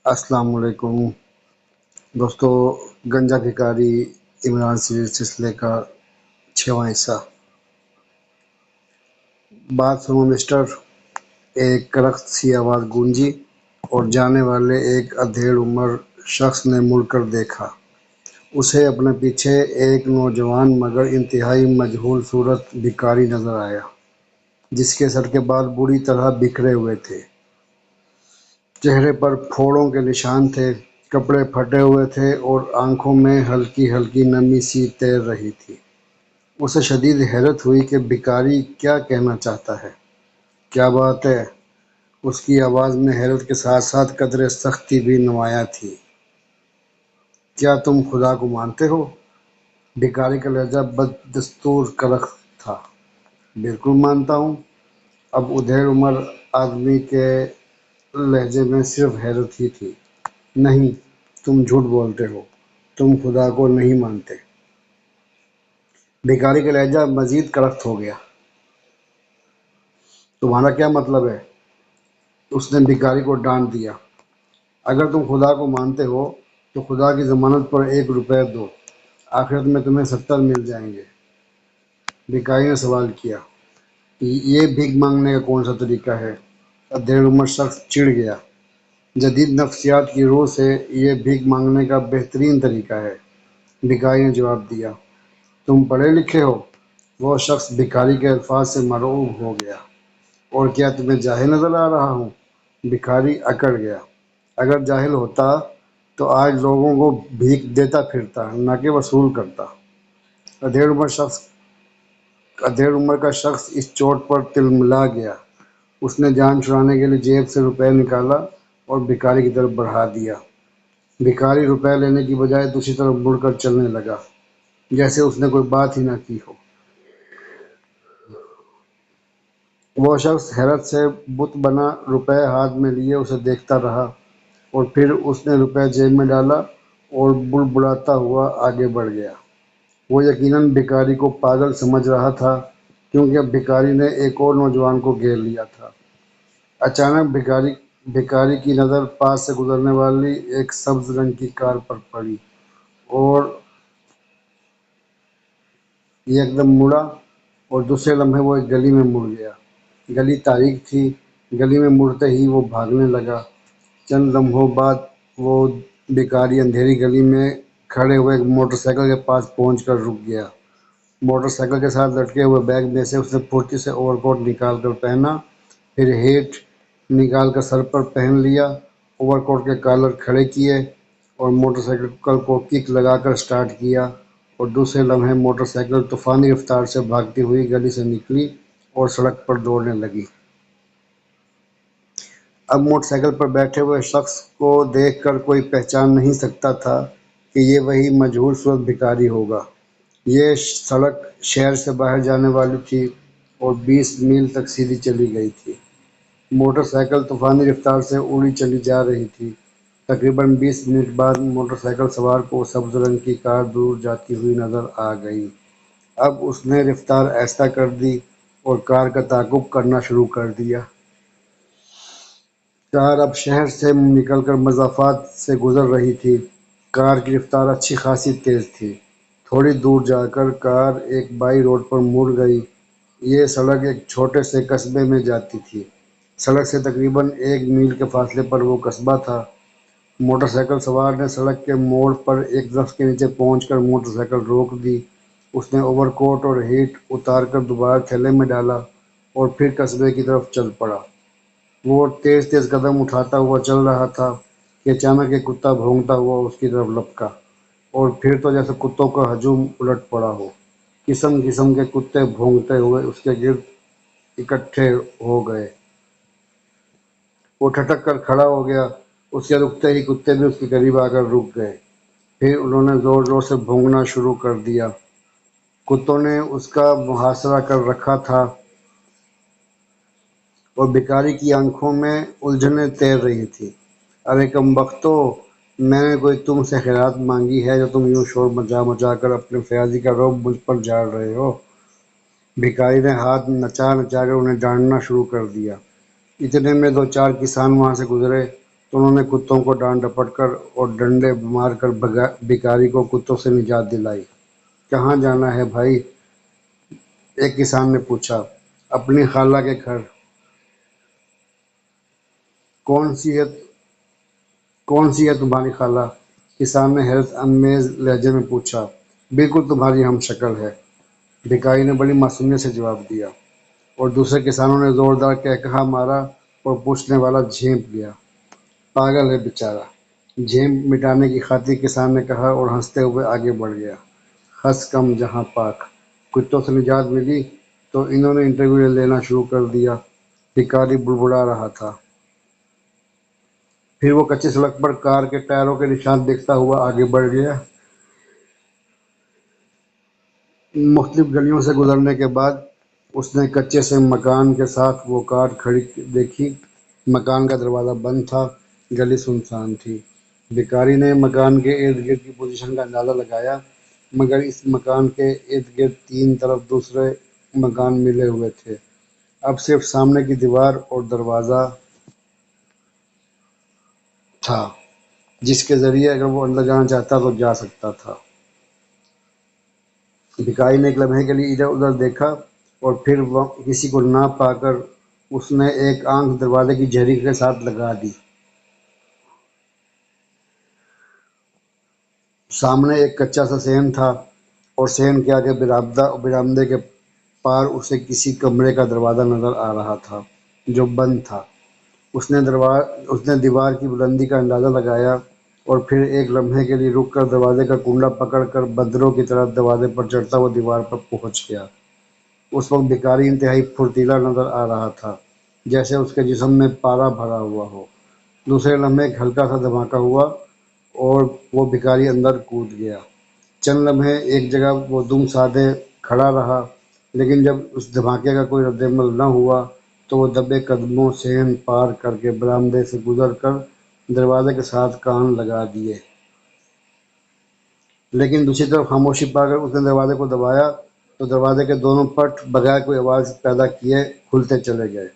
السلام علیکم دوستو، گنجا بھکاری عمران سیریز سلسلے کا 6واں حصہ۔ بات سنو مسٹر، ایک کرخت سی آواز گونجی اور جانے والے ایک ادھیڑ عمر شخص نے مڑ کر دیکھا۔ اسے اپنے پیچھے ایک نوجوان مگر انتہائی مجہول صورت بھکاری نظر آیا، جس کے سر کے بال بری طرح بکھرے ہوئے تھے، چہرے پر پھوڑوں کے نشان تھے، کپڑے پھٹے ہوئے تھے اور آنکھوں میں ہلکی ہلکی نمی سی تیر رہی تھی۔ اسے شدید حیرت ہوئی کہ بھکاری کیا کہنا چاہتا ہے۔ کیا بات ہے؟ اس کی آواز میں حیرت کے ساتھ ساتھ قدرے سختی بھی نمایاں تھی۔ کیا تم خدا کو مانتے ہو؟ بھکاری کا لہجہ بددستور کرخت تھا۔ بالکل مانتا ہوں۔ اب ادھیڑ عمر آدمی کے لہجے میں صرف حیرت ہی تھی۔ نہیں، تم جھوٹ بولتے ہو، تم خدا کو نہیں مانتے۔ بھکاری کا لہجہ مزید کرخت ہو گیا۔ تمہارا کیا مطلب ہے؟ اس نے بھکاری کو ڈانٹ دیا۔ اگر تم خدا کو مانتے ہو تو خدا کی ضمانت پر 1 روپے دو، آخرت میں تمہیں 70 مل جائیں گے۔ بھکاری نے سوال کیا۔ یہ بھیک مانگنے کا کون سا طریقہ ہے؟ ادھیڑ عمر شخص چڑ گیا۔ جدید نفسیات کی روح سے یہ بھیک مانگنے کا بہترین طریقہ ہے، بھکاری نے جواب دیا۔ تم پڑھے لکھے ہو؟ وہ شخص بھکاری کے الفاظ سے مرعوب ہو گیا۔ اور کیا تمہیں جاہل نظر آ رہا ہوں؟ بھکاری اکڑ گیا۔ اگر جاہل ہوتا تو آج لوگوں کو بھیک دیتا پھرتا، نہ کہ وصول کرتا۔ ادھیڑ عمر کا شخص اس چوٹ پر تلملا گیا۔ اس نے جان چھڑانے کے لیے جیب سے روپے نکالا اور بھکاری کی طرف بڑھا دیا۔ بھکاری روپے لینے کی بجائے دوسری طرف مڑ کر چلنے لگا، جیسے اس نے کوئی بات ہی نہ کی ہو۔ وہ شخص حیرت سے بت بنا روپے ہاتھ میں لیے اسے دیکھتا رہا، اور پھر اس نے روپے جیب میں ڈالا اور بڑبڑاتا ہوا آگے بڑھ گیا۔ وہ یقیناً بھکاری کو پاگل سمجھ رہا تھا، کیونکہ اب بھکاری نے ایک اور نوجوان کو گھیر لیا تھا۔ اچانک بھکاری کی نظر پاس سے گزرنے والی ایک سبز رنگ کی کار پر پڑی اور یکدم مڑا، اور دوسرے لمحے وہ ایک گلی میں مڑ گیا۔ گلی تاریک تھی۔ گلی میں مڑتے ہی وہ بھاگنے لگا۔ چند لمحوں بعد وہ بھکاری اندھیری گلی میں کھڑے ہوئے ایک موٹر سائیکل کے پاس پہنچ کر رک گیا۔ موٹر سائیکل کے ساتھ لٹکے ہوئے بیگ میں سے اس نے پھرتی سے اوور کوٹ نکال کر پہنا، پھر ہیٹ نکال کر سر پر پہن لیا، اوور کوٹ کے کالر کھڑے کیے اور موٹر سائیکل کو کک لگا کر سٹارٹ کیا، اور دوسرے لمحے موٹر سائیکل طوفانی رفتار سے بھاگتی ہوئی گلی سے نکلی اور سڑک پر دوڑنے لگی۔ اب موٹر سائیکل پر بیٹھے ہوئے شخص کو دیکھ کر کوئی پہچان نہیں سکتا تھا کہ یہ وہی مجہول صورت بھکاری ہوگا۔ یہ سڑک شہر سے باہر جانے والی تھی اور 20 میل تک سیدھی چلی گئی تھی۔ موٹر سائیکل طوفانی رفتار سے اڑی چلی جا رہی تھی۔ تقریباً 20 منٹ بعد موٹر سائیکل سوار کو سبز رنگ کی کار دور جاتی ہوئی نظر آ گئی۔ اب اس نے رفتار آہستہ کر دی اور کار کا تعاقب کرنا شروع کر دیا۔ کار اب شہر سے نکل کر مضافات سے گزر رہی تھی۔ کار کی رفتار اچھی خاصی تیز تھی۔ تھوڑی دور جا کر کار ایک بائی روڈ پر مڑ گئی۔ یہ سڑک ایک چھوٹے سے قصبے میں جاتی تھی۔ سڑک سے تقریباً 1 میل کے فاصلے پر وہ قصبہ تھا۔ موٹر سائیکل سوار نے سڑک کے موڑ پر ایک درخت کے نیچے پہنچ کر موٹر سائیکل روک دی۔ اس نے اوور کوٹ اور ہیٹ اتار کر دوبارہ تھیلے میں ڈالا اور پھر قصبے کی طرف چل پڑا۔ وہ تیز تیز قدم اٹھاتا ہوا چل رہا تھا کہ اچانک ایک کتا بھونکتا ہوا اس کی طرف لپکا، اور پھر تو جیسے کتوں کا ہجوم الٹ پڑا ہو۔ قسم قسم کے کتے بھونکتے ہوئے اس کے گرد اکٹھے ہو گئے۔ وہ ٹھٹک کر کھڑا ہو گیا۔ اس کے رکتے ہی کتے بھی اس کے قریب آ کر رک گئے۔ پھر انہوں نے زور زور سے بھونکنا شروع کر دیا۔ کتوں نے اس کا محاصرہ کر رکھا تھا اور بھکاری کی آنکھوں میں الجھنیں تیر رہی تھیں۔ ارے کم بختو، میں نے کوئی تم سے خیرات مانگی ہے جو تم یوں شور مچا مچا کر اپنے فیاضی کا رعب مجھ پر جھاڑ رہے ہو؟ بھکاری نے ہاتھ نچا نچا کر انہیں ڈانٹنا شروع کر دیا۔ اتنے میں 2-4 کسان وہاں سے گزرے تو انہوں نے کتوں کو ڈانٹ ڈپٹ کر اور ڈنڈے مار کر بھکاری کو کتوں سے نجات دلائی۔ کہاں جانا ہے بھائی؟ ایک کسان نے پوچھا۔ اپنی خالہ کے گھر۔ کون سی ہے تمہاری خالہ؟ کسان نے حیرت انگیز لہجے میں پوچھا۔ بالکل تمہاری ہم شکل ہے، بھکاری نے بڑی معصومیت سے جواب دیا، اور دوسرے کسانوں نے زوردار کہا مارا اور پوچھنے والا جھینپ گیا۔ پاگل ہے بیچارہ، جھینپ مٹانے کی خاطر کسان نے کہا اور ہنستے ہوئے آگے بڑھ گیا۔ خس کم جہاں پاک، کتوں سے نجات ملی تو انہوں نے انٹرویو لینا شروع کر دیا۔ بھکاری بڑبڑا رہا تھا۔ پھر وہ کچی سڑک پر کار کے ٹائروں کے نشان دیکھتا ہوا آگے بڑھ گیا۔ مختلف گلیوں سے گزرنے کے بعد اس نے کچے سے مکان کے ساتھ وہ کار کھڑی دیکھی۔ مکان کا دروازہ بند تھا، گلی سنسان تھی۔ بھکاری نے مکان کے ارد گرد کی پوزیشن کا اندازہ لگایا، مگر اس مکان کے ارد گرد 3 طرف دوسرے مکان ملے ہوئے تھے۔ اب صرف سامنے کی دیوار اور دروازہ تھا جس کے ذریعے اگر وہ اندر جانا چاہتا تو جا سکتا تھا۔ بھکاری نے ایک لمحے کے لیے ادھر ادھر دیکھا اور پھر کسی کو نہ پا کر اس نے ایک آنکھ دروازے کی جھری کے ساتھ لگا دی۔ سامنے ایک کچا سا صحن تھا اور صحن کے آگے برآمدے کے پار اسے کسی کمرے کا دروازہ نظر آ رہا تھا جو بند تھا۔ اس نے دیوار کی بلندی کا اندازہ لگایا اور پھر ایک لمحے کے لیے رک کر دروازے کا کنڈا پکڑ کر بندروں کی طرح دروازے پر چڑھتا ہوا دیوار پر پہنچ گیا۔ اس وقت بھکاری انتہائی پھرتیلا نظر آ رہا تھا، جیسے اس کے جسم میں پارا بھرا ہوا ہو۔ دوسرے لمحے ایک ہلکا سا دھماکہ ہوا اور وہ بھکاری اندر کود گیا۔ چند لمحے ایک جگہ وہ دم سادھے کھڑا رہا، لیکن جب اس دھماکے کا کوئی رد عمل نہ ہوا تو وہ دبے قدموں صحن پار کر کے برآمدے سے گزر کر دروازے کے ساتھ کان لگا دیے۔ لیکن دوسری طرف خاموشی پا کر اس نے دروازے کو دبایا تو دروازے کے دونوں پٹ بغیر کوئی آواز پیدا کیے کھلتے چلے گئے۔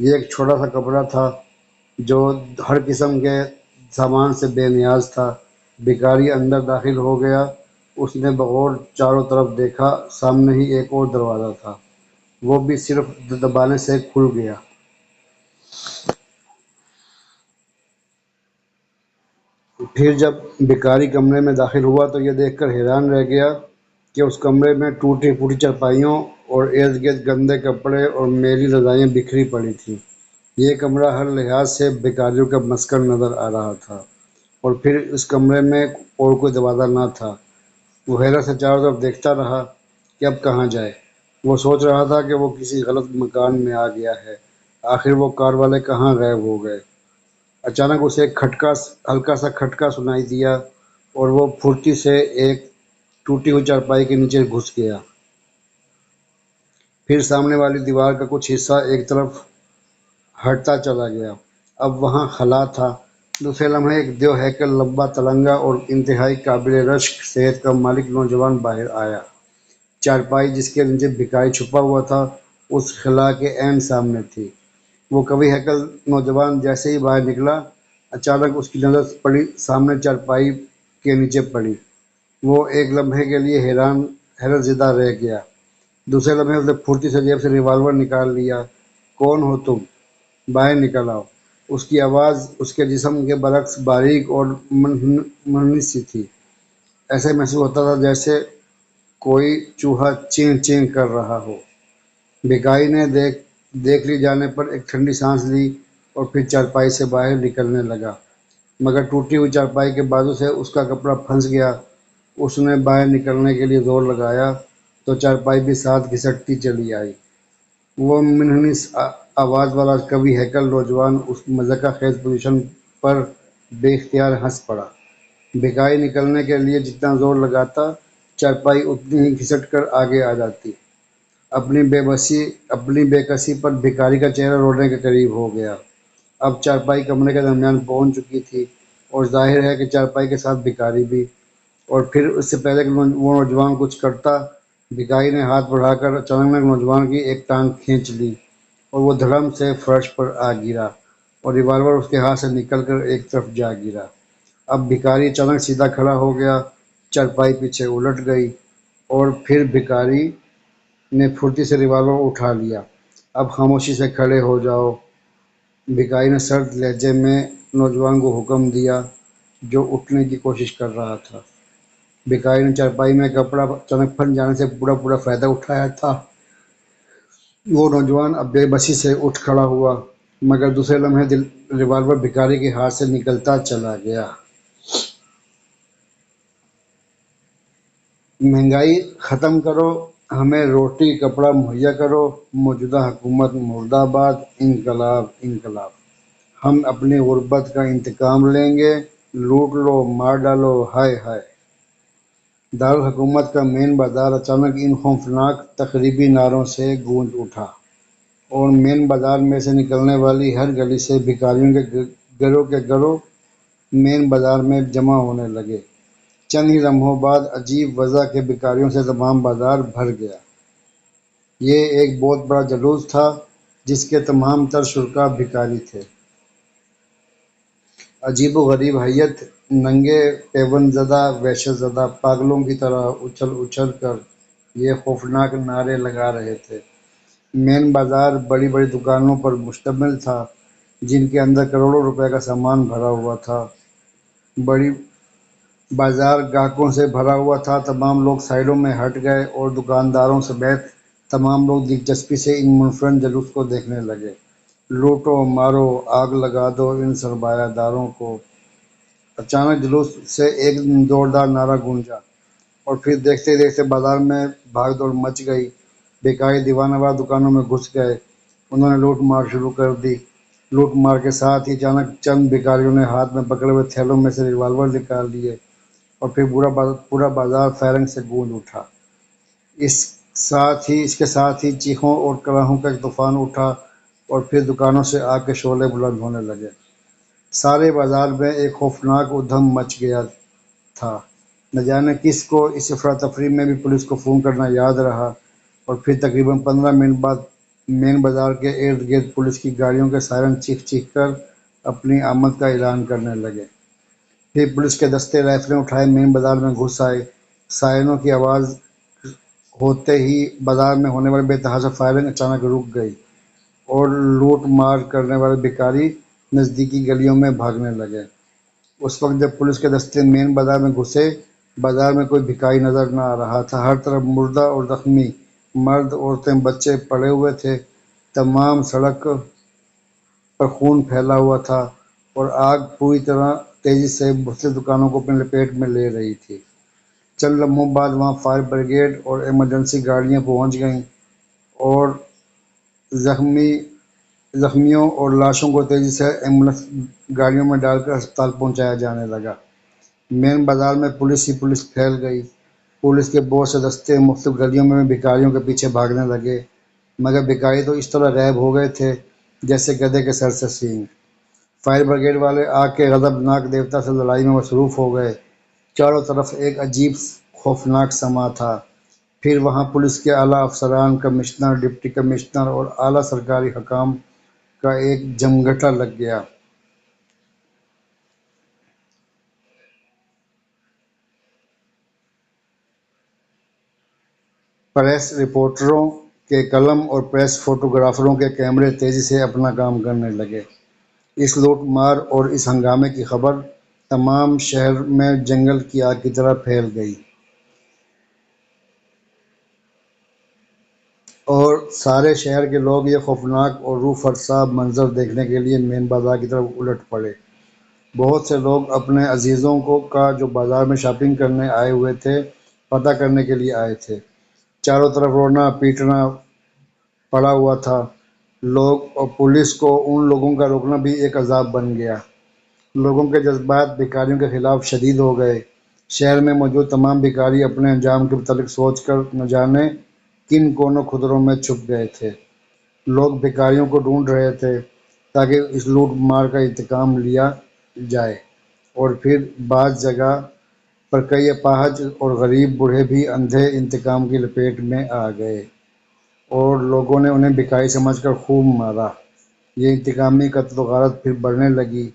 یہ ایک چھوٹا سا کمرہ تھا جو ہر قسم کے سامان سے بے نیاز تھا۔ بھکاری اندر داخل ہو گیا۔ اس نے بغور چاروں طرف دیکھا، سامنے ہی ایک اور دروازہ تھا، وہ بھی صرف دبانے سے کھل گیا۔ پھر جب بھکاری کمرے میں داخل ہوا تو یہ دیکھ کر حیران رہ گیا کہ اس کمرے میں ٹوٹی پھوٹی چارپائیوں اور ارد گرد گندے کپڑے اور میلی رضائیاں بکھری پڑی تھیں۔ یہ کمرہ ہر لحاظ سے بھکاریوں کا مسکن نظر آ رہا تھا، اور پھر اس کمرے میں اور کوئی دروازہ نہ تھا۔ وہ حیرت سے چاروں طرف دیکھتا رہا کہ اب کہاں جائے۔ وہ سوچ رہا تھا کہ وہ کسی غلط مکان میں آ گیا ہے۔ آخر وہ کار والے کہاں غائب ہو گئے؟ اچانک اسے ایک ہلکا سا کھٹکا سنائی دیا اور وہ پھرتی سے ایک ٹوٹی ہوئی چارپائی کے نیچے گھس گیا۔ پھر سامنے والی دیوار کا کچھ حصہ ایک طرف ہٹتا چلا گیا، اب وہاں خلا تھا۔ دوسرے لمحے ایک دیو ہیکل، لمبا، تلنگا اور انتہائی قابل رشک صحت کا مالک نوجوان باہر آیا۔ چارپائی جس کے نیچے بھکاری چھپا ہوا تھا اس خلا کے عین سامنے تھی۔ وہ قوی ہیکل نوجوان جیسے ہی باہر نکلا، اچانک اس کی نظر پڑی سامنے چارپائی کے نیچے پڑی۔ وہ ایک لمحے کے لیے حیرت زدہ رہ گیا۔ دوسرے لمحے اس نے پھرتی سے جیب سے ریوالور نکال لیا۔ کون ہو تم؟ باہر نکل آؤ۔ اس کی آواز اس کے جسم کے برعکس باریک اور منحنی سی تھی۔ ایسے محسوس ہوتا تھا جیسے کوئی چوہا چین چین کر رہا ہو۔ بھکاری نے دیکھ لی جانے پر ایک ٹھنڈی سانس لی اور پھر چارپائی سے باہر نکلنے لگا، مگر ٹوٹی ہوئی چارپائی کے بازو سے اس کا کپڑا پھنس گیا۔ اس نے باہر نکلنے کے لیے زور لگایا تو چارپائی بھی ساتھ گھسٹتی چلی آئی۔ وہ منحنی آواز والا قوی ہیکل نوجوان اس مضحکہ خیز پوزیشن پر بے اختیار ہنس پڑا۔ بھکاری نکلنے کے لیے جتنا زور لگاتا، چارپائی اتنی ہی گھسٹ کر آگے آ جاتی۔ اپنی بے کسی پر بھکاری کا چہرہ رونے کے قریب ہو گیا۔ اب چارپائی کمرے کے درمیان پہنچ چکی تھی اور ظاہر ہے کہ چارپائی کے ساتھ بھکاری بھی۔ اور پھر اس سے پہلے کہ وہ نوجوان کچھ کرتا، بھکاری نے ہاتھ بڑھا کر اچانک نوجوان کی ایک ٹانگ کھینچ لی اور وہ دھڑم سے فرش پر آ گرا اور ریوالور اس کے ہاتھ سے نکل کر ایک طرف جا گرا۔ اب بھکاری اچانک سیدھا کھڑا ہو گیا، چارپائی پیچھے الٹ گئی، اور پھر بھکاری نے پھرتی سے ریوالور اٹھا لیا۔ اب خاموشی سے کھڑے ہو جاؤ، بھکاری نے سرد لہجے میں نوجوان کو حکم دیا جو اٹھنے کی کوشش کر رہا تھا۔ بھکاری نے چارپائی میں کپڑا اچانک پھٹ جانے سے پورا فائدہ اٹھایا تھا۔ وہ نوجوان اب بے بسی سے اٹھ کھڑا ہوا، مگر دوسرے لمحے ریوالور بھکاری کے ہاتھ سے نکلتا چلا گیا۔ مہنگائی ختم کرو، ہمیں روٹی کپڑا مہیا کرو، موجودہ حکومت مرد آباد، انقلاب انقلاب۔ ہم اپنی غربت کا انتقام لیں گے، لوٹ لو مار ڈالو، ہائے ہائے۔ دارالحکومت کا مین بازار اچانک ان خوفناک تخریبی نعروں سے گونج اٹھا، اور مین بازار میں سے نکلنے والی ہر گلی سے بھکاریوں کے گروہ کے گروہ مین بازار میں جمع ہونے لگے۔ چند ہی لمحوں بعد عجیب وضع کے بھکاریوں سے تمام بازار بھر گیا۔ یہ ایک بہت بڑا جلوس تھا جس کے تمام تر شرکا بھکاری تھے۔ عجیب و غریب ہیئت، ننگے پیوند زدہ وحشت زدہ پاگلوں کی طرح اچھل اچھل کر یہ خوفناک نعرے لگا رہے تھے۔ مین بازار بڑی بڑی دکانوں پر مشتمل تھا جن کے اندر کروڑوں روپے کا سامان بھرا ہوا تھا۔ بڑی بازار گاہکوں سے بھرا ہوا تھا۔ تمام لوگ سائیڈوں میں ہٹ گئے اور دکانداروں سمیت تمام لوگ دلچسپی سے ان منفرد جلوس کو دیکھنے لگے۔ لوٹو مارو، آگ لگا دو ان سرمایہ داروں کو۔ اچانک جلوس سے ایک زوردار نعرہ گونجا، اور پھر دیکھتے ہی دیکھتے بازار میں بھاگ دوڑ مچ گئی۔ بھکاری دیوانہ وار دکانوں میں گھس گئے، انہوں نے لوٹ مار شروع کر دی۔ لوٹ مار کے ساتھ ہی اچانک چند بھکاریوں نے ہاتھ میں پکڑے ہوئے تھیلوں میں سے ریوالور نکال لیے، اور پھر پورا بازار فائرنگ سے گونج اٹھا۔ اس کے ساتھ ہی چیخوں اور کڑاہوں کا ایک طوفان اٹھا، اور پھر دکانوں سے آگ کے شعلے بلند ہونے لگے۔ سارے بازار میں ایک خوفناک ادھم مچ گیا تھا۔ نہ جانے کس کو اس افراتفری میں بھی پولیس کو فون کرنا یاد رہا، اور پھر تقریباً 15 منٹ بعد مین بازار کے ارد گرد پولیس کی گاڑیوں کے سائرن چیخ چیخ کر اپنی آمد کا اعلان کرنے لگے۔ پھر پولیس کے دستے رائفلیں اٹھائے مین بازار میں گھس آئے۔ سائرنوں کی آواز ہوتے ہی بازار میں ہونے والے بے تحاشا فائرنگ اچانک رک گئی، اور لوٹ مار کرنے والے بھکاری نزدیکی گلیوں میں بھاگنے لگے۔ اس وقت جب پولیس کے دستے مین بازار میں گھسے، بازار میں کوئی بھکاری نظر نہ آ رہا تھا۔ ہر طرف مردہ اور زخمی مرد، عورتیں، بچے پڑے ہوئے تھے۔ تمام سڑک پر خون پھیلا ہوا تھا، اور آگ پوری طرح تیزی سے مختلف دکانوں کو اپنی لپیٹ میں لے رہی تھی۔ چند لمحوں بعد وہاں فائر بریگیڈ اور ایمرجنسی گاڑیاں پہنچ گئیں، اور زخمیوں اور لاشوں کو تیزی سے ایمبولینس گاڑیوں میں ڈال کر ہسپتال پہنچایا جانے لگا۔ مین بازار میں پولیس ہی پولیس پھیل گئی۔ پولیس کے بہت سے دستے مختلف گلیوں میں بھکاریوں کے پیچھے بھاگنے لگے، مگر بھکاری تو اس طرح غائب ہو گئے تھے جیسے گدھے کے سر سے سینگ۔ فائر بریگیڈ والے آگ کے غضبناک دیوتا سے لڑائی میں مصروف ہو گئے۔ چاروں طرف ایک عجیب خوفناک سما تھا۔ پھر وہاں پولیس کے اعلیٰ افسران، کمشنر، ڈپٹی کمشنر اور اعلیٰ سرکاری حکام کا ایک جمگھٹا لگ گیا۔ پریس رپورٹروں کے قلم اور پریس فوٹوگرافروں کے کیمرے تیزی سے اپنا کام کرنے لگے۔ اس لوٹ مار اور اس ہنگامے کی خبر تمام شہر میں جنگل کی آگ کی طرح پھیل گئی، اور سارے شہر کے لوگ یہ خوفناک اور روح فرسا منظر دیکھنے کے لیے مین بازار کی طرف الٹ پڑے۔ بہت سے لوگ اپنے عزیزوں کا جو بازار میں شاپنگ کرنے آئے ہوئے تھے پتہ کرنے کے لیے آئے تھے۔ چاروں طرف رونا پیٹنا پڑا ہوا تھا۔ لوگ اور پولیس کو ان لوگوں کا روکنا بھی ایک عذاب بن گیا۔ لوگوں کے جذبات بھکاریوں کے خلاف شدید ہو گئے۔ شہر میں موجود تمام بھکاری اپنے انجام کے متعلق سوچ کر نہ جانے کن کونوں خدروں میں چھپ گئے تھے۔ لوگ بھکاریوں کو ڈھونڈ رہے تھے تاکہ اس لوٹ مار کا انتقام لیا جائے، اور پھر بعض جگہ پر کئی اپاہج اور غریب بوڑھے بھی اندھے انتقام کی لپیٹ میں آ گئے، اور لوگوں نے انہیں بھکاری سمجھ کر خوب مارا۔ یہ انتقامی قتل و غارت پھر بڑھنے لگی،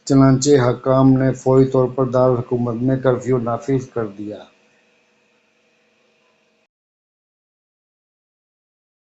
چنانچہ حکام نے فوری طور پر دارالحکومت میں کرفیو نافذ کر دیا۔